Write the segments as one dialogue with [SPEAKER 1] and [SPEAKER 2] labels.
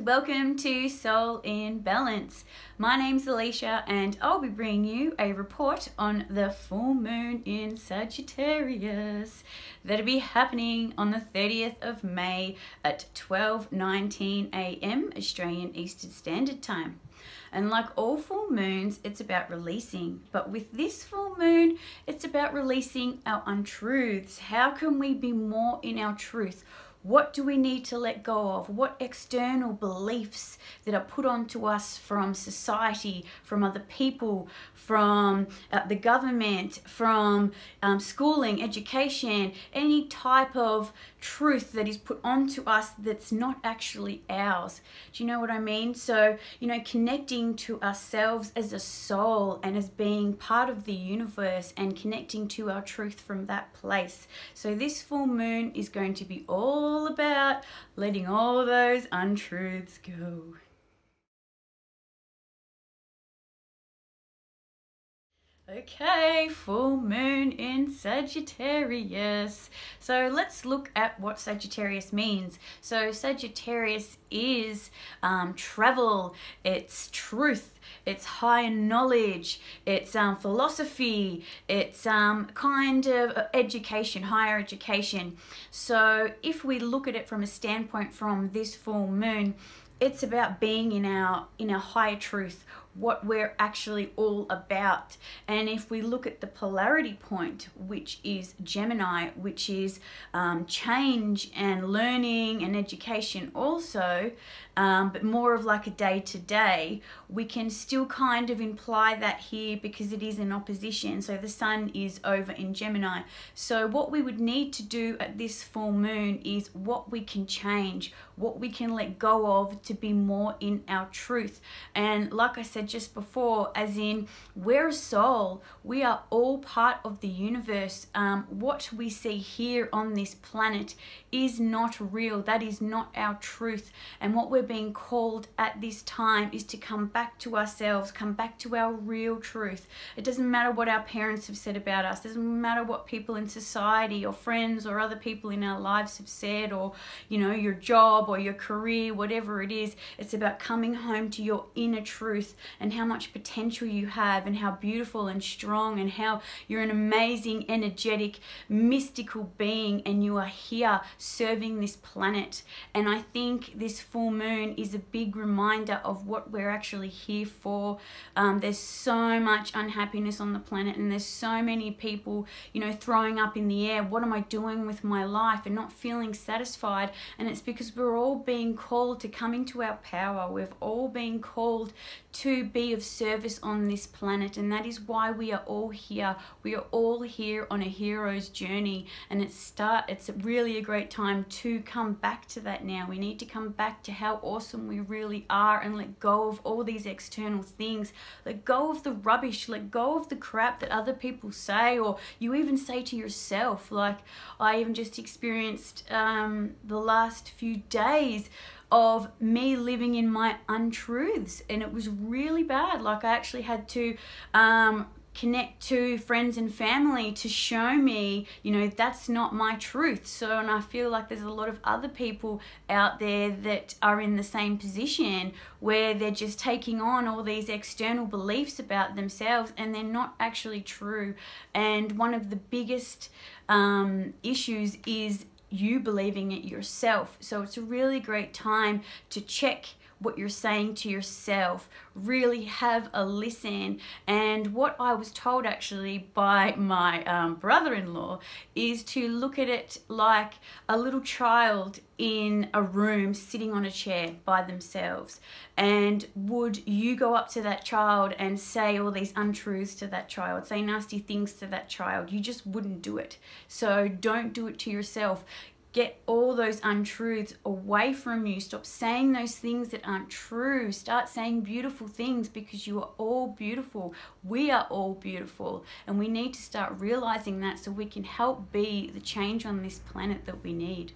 [SPEAKER 1] welcome to Soul in Balance. My name's Alicia and I'll be bringing you a report on the full moon in Sagittarius that'll be happening on the 30th of May at 12:19 a.m. Australian Eastern Standard Time. And like all full moons, it's about releasing. But with this full moon, it's about releasing our untruths. How can we be more in our truth? What do we need to let go of? What external beliefs that are put onto us from society, from other people, from the government, from schooling, education, any type of truth that is put onto us that's not actually ours. Do you know what I mean? So, connecting to ourselves as a soul and as being part of the universe and connecting to our truth from that place. So this full moon is going to be all about letting all those untruths go. Okay, full moon in Sagittarius. So let's look at what Sagittarius means. So Sagittarius is travel, it's truth, it's higher knowledge, it's philosophy, it's kind of education, higher education. So if we look at it from a standpoint from this full moon, it's about being in our higher truth, what we're actually all about. And if we look at the polarity point, which is Gemini, which is change and learning and education also, but more of like a day-to-day, we can still kind of imply that here because it is in opposition. So the sun is over in Gemini. So what we would need to do at this full moon is what we can change, what we can let go of to be more in our truth. And like I said just before, as in we're a soul, we are all part of the universe. What we see here on this planet is not real. That is not our truth. And what we're being called at this time is to come back to ourselves, come back to our real truth. It doesn't matter what our parents have said about us. It doesn't matter what people in society or friends or other people in our lives have said, or your job or your career, whatever it is. It's about coming home to your inner truth and how much potential you have and how beautiful and strong and how you're an amazing, energetic, mystical being and you are here serving this planet. And I think this full moon is a big reminder of what we're actually here for. There's so much unhappiness on the planet and there's so many people, throwing up in the air, what am I doing with my life, and not feeling satisfied. And it's because we're all being called to come into our power. We've all been called to be of service on this planet, and that is why we are all here. We are all here on a hero's journey, and it's really a great time to come back to that now. We need to come back to how awesome we really are and let go of all these external things. Let go of the rubbish, let go of the crap that other people say, or you even say to yourself. Like I even just experienced the last few days of me living in my untruths, and it was really bad. Like I actually had to connect to friends and family to show me, that's not my truth. So, and I feel like there's a lot of other people out there that are in the same position where they're just taking on all these external beliefs about themselves and they're not actually true. And one of the biggest issues is you believing it yourself. So it's a really great time to check what you're saying to yourself, really have a listen. And what I was told actually by my brother-in-law is to look at it like a little child in a room sitting on a chair by themselves. And would you go up to that child and say all these untruths to that child, say nasty things to that child? You just wouldn't do it. So don't do it to yourself. Get all those untruths away from you. Stop saying those things that aren't true. Start saying beautiful things, because you are all beautiful. We are all beautiful. And we need to start realizing that so we can help be the change on this planet that we need.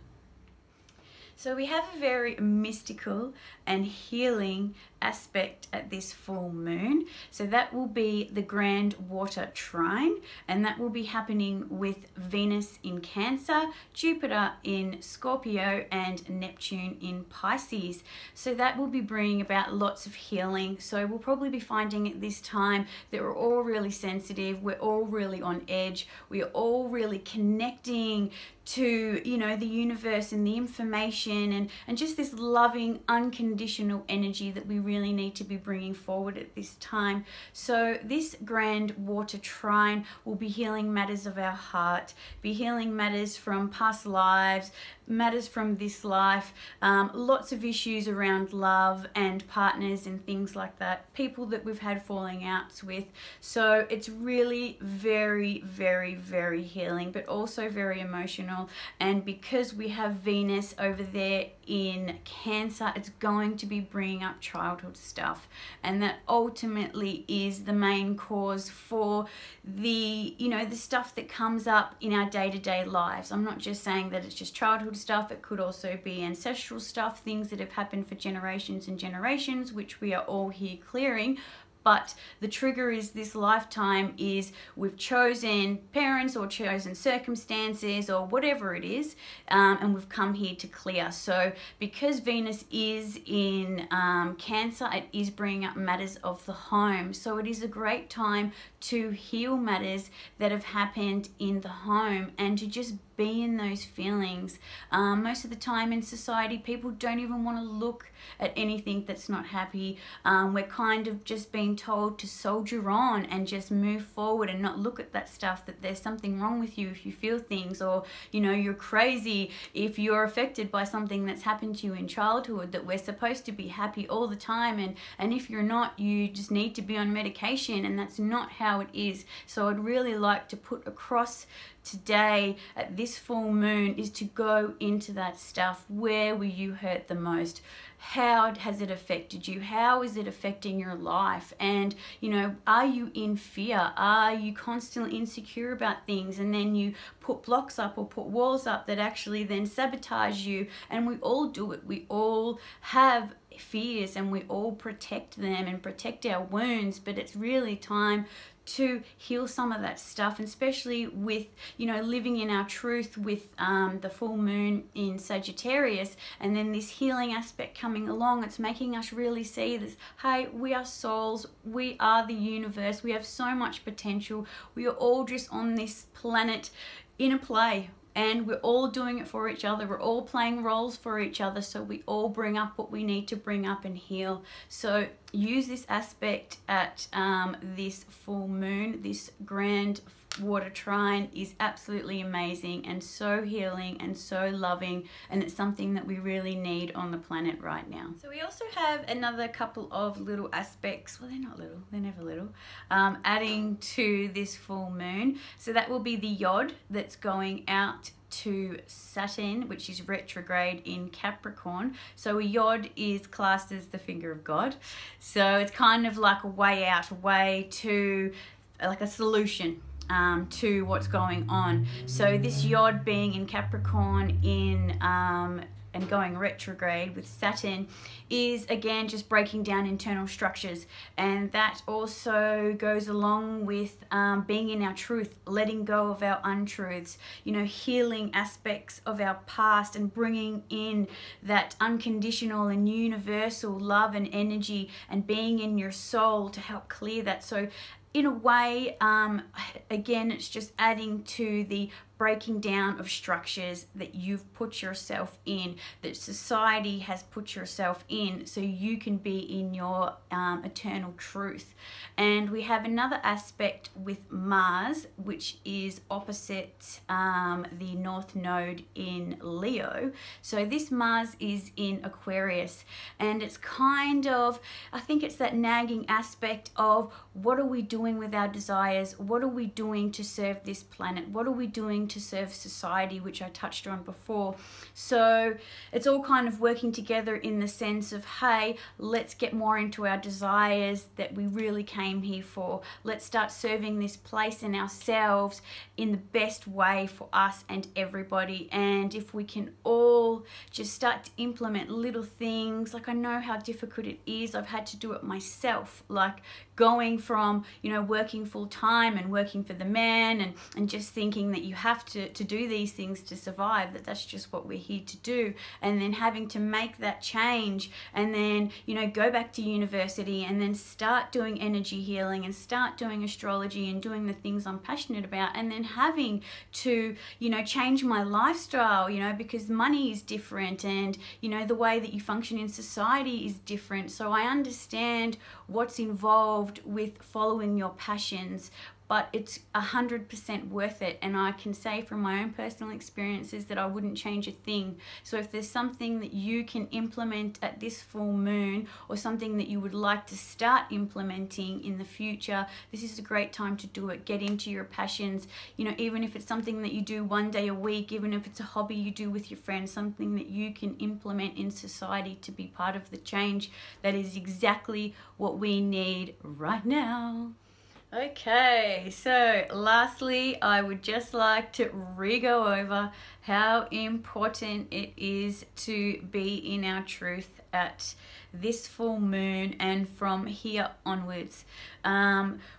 [SPEAKER 1] So we have a very mystical and healing aspect at this full moon. So that will be the grand water trine, and that will be happening with Venus in Cancer, Jupiter in Scorpio, and Neptune in Pisces. So that will be bringing about lots of healing. So we'll probably be finding at this time that we're all really sensitive, we're all really on edge, we're all really connecting to, you know, the universe and the information and just this loving unconditional energy that we really need to be bringing forward at this time. So this grand water trine will be healing matters of our heart, be healing matters from past lives, matters from this life, lots of issues around love and partners and things like that, people that we've had falling outs with. So it's really very, very, very healing, but also very emotional. And because we have Venus over there in Cancer, it's going to be bringing up childhood stuff, and that ultimately is the main cause for the, you know, the stuff that comes up in our day-to-day lives. I'm not just saying that it's just childhood stuff, it could also be ancestral stuff, things that have happened for generations and generations, which we are all here clearing. But the trigger is this lifetime is we've chosen parents or chosen circumstances or whatever it is, and we've come here to clear. So because Venus is in Cancer, it is bringing up matters of the home. So it is a great time to heal matters that have happened in the home and to just be in those feelings. Most of the time in society, people don't even want to look at anything that's not happy. We're kind of just being told to soldier on and just move forward and not look at that stuff, that there's something wrong with you if you feel things, or, you know, you're crazy if you're affected by something that's happened to you in childhood, that we're supposed to be happy all the time, and if you're not, you just need to be on medication, and that's not how it is. So I'd really like to put across today at this full moon is to go into that stuff. Where were you hurt the most? How has it affected you? How is it affecting your life? And, you know, are you in fear? Are you constantly insecure about things? And then you put blocks up or put walls up that actually then sabotage you. And we all do it. We all have fears and we all protect them and protect our wounds, but it's really time to heal some of that stuff, and especially with, you know, living in our truth with the full moon in Sagittarius, and then this healing aspect coming along. It's making us really see this, hey, we are souls, we are the universe, we have so much potential, we are all just on this planet in a play. And we're all doing it for each other. We're all playing roles for each other. So we all bring up what we need to bring up and heal. So use this aspect at this full moon. This grand water trine is absolutely amazing and so healing and so loving. And it's something that we really need on the planet right now. So we also have another couple of little aspects. Well, they're not little. They're never little. Adding to this full moon. So that will be the YAD that's going out to Saturn, which is retrograde in Capricorn. So a YAD is classed as the finger of God. So it's kind of like a way out, a way to, like a solution to what's going on. So this YAD being in Capricorn in and going retrograde with Saturn is again just breaking down internal structures, and that also goes along with being in our truth, letting go of our untruths, you know, healing aspects of our past and bringing in that unconditional and universal love and energy and being in your soul to help clear that. So in a way, again, it's just adding to the breaking down of structures that you've put yourself in, that society has put yourself in, so you can be in your eternal truth. And we have another aspect with Mars, which is opposite the North Node in Leo. So this Mars is in Aquarius, and it's kind of, I think it's that nagging aspect of what are we doing with our desires? What are we doing to serve this planet? What are we doing to serve society, which I touched on before? So it's all kind of working together in the sense of, hey, let's get more into our desires that we really came here for. Let's start serving this place and ourselves in the best way for us and everybody. And if we can all all just start to implement little things. Like, I know how difficult it is. I've had to do it myself, like going from, you know, working full time and working for the man, and just thinking that you have to do these things to survive, that's just what we're here to do, and then having to make that change, and then, you know, go back to university and then start doing energy healing and start doing astrology and doing the things I'm passionate about, and then having to, you know, change my lifestyle, you know, because money is different, and, you know, the way that you function in society is different. So I understand what's involved with following your passions, but it's 100% worth it. And I can say from my own personal experiences that I wouldn't change a thing. So if there's something that you can implement at this full moon, or something that you would like to start implementing in the future, this is a great time to do it. Get into your passions, you know, even if it's something that you do one day a week, even if it's a hobby you do with your friends, something that you can implement in society to be part of the change that is exactly what we need right now. Okay, so lastly, I would just like to re-go over how important it is to be in our truth at this full moon and from here onwards.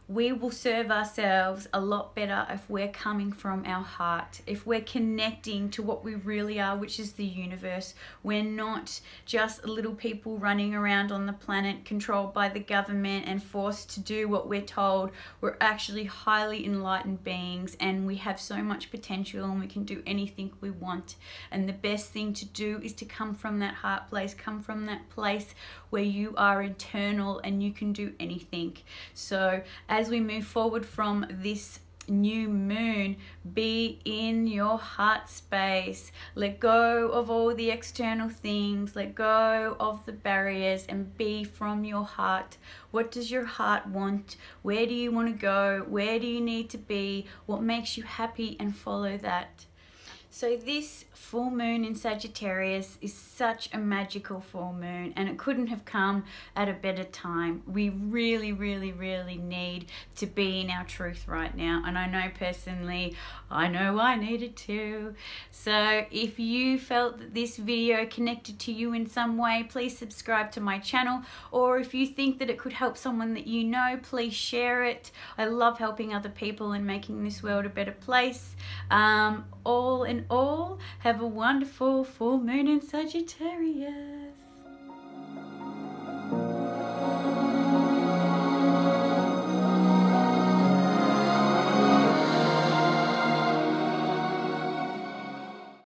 [SPEAKER 1] We will serve ourselves a lot better if we're coming from our heart, if we're connecting to what we really are, which is the universe. We're not just little people running around on the planet controlled by the government and forced to do what we're told. We're actually highly enlightened beings, and we have so much potential, and we can do anything we want. And the best thing to do is to come from that heart place, come from that place where you are eternal and you can do anything. So as we move forward from this new moon, be in your heart space. Let go of all the external things, let go of the barriers, and be from your heart. What does your heart want? Where do you want to go? Where do you need to be? What makes you happy? And follow that. So this full moon in Sagittarius is such a magical full moon, and it couldn't have come at a better time. We really, really, really need to be in our truth right now. And I know personally, I know I needed to. So if you felt that this video connected to you in some way, please subscribe to my channel. Or if you think that it could help someone that you know, please share it. I love helping other people and making this world a better place. All in all, have a wonderful full moon in Sagittarius.